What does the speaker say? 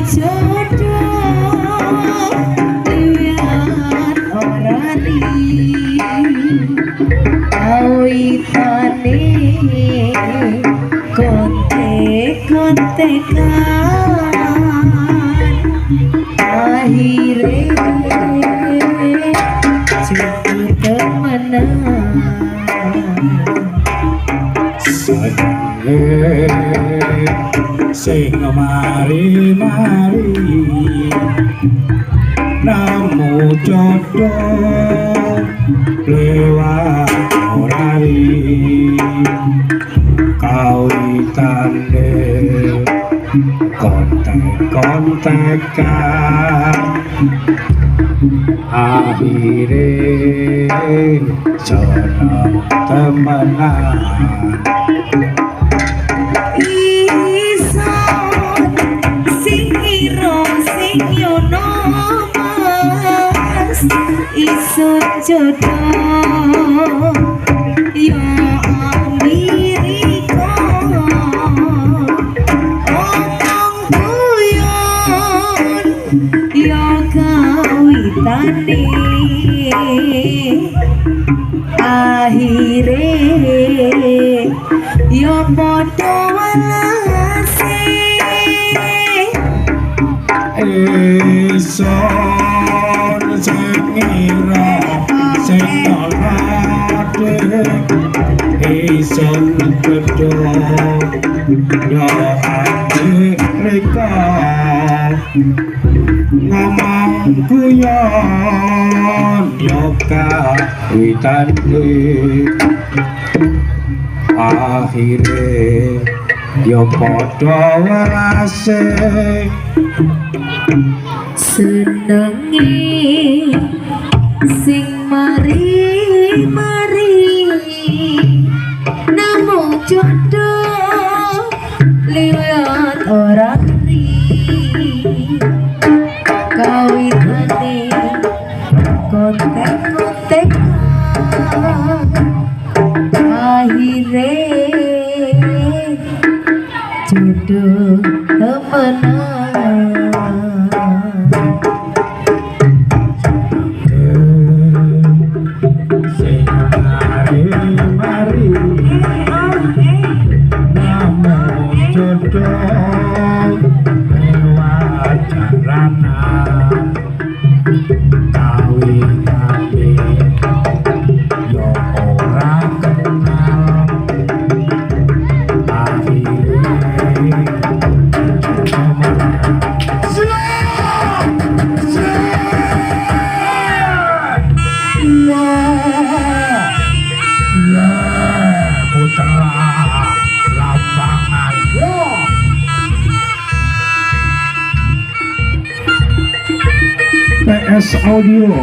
jodoh liwat orani awitane kontek-kontekan akhire cukup temenan sing mari-mari namu jodoh lewat orari kawitane kontek-kontekan akhire jono temenan ison sing iro sing yono mas ison jodoh ya amiriko omong guyon ya kawitane akhire yo padha walase ison sing ira sing ade ison gedho yo ade reka ngomong guyon yo kawitane akhire yo padha walase senenge sing mari-mari namung jodoh liwat orani kawitane kontek-kontekan akhire jodoh temenan sing mari-mari namung jodoh lewat jalanan kawitane yo ora kenal akhire putra lapangan PS Audio.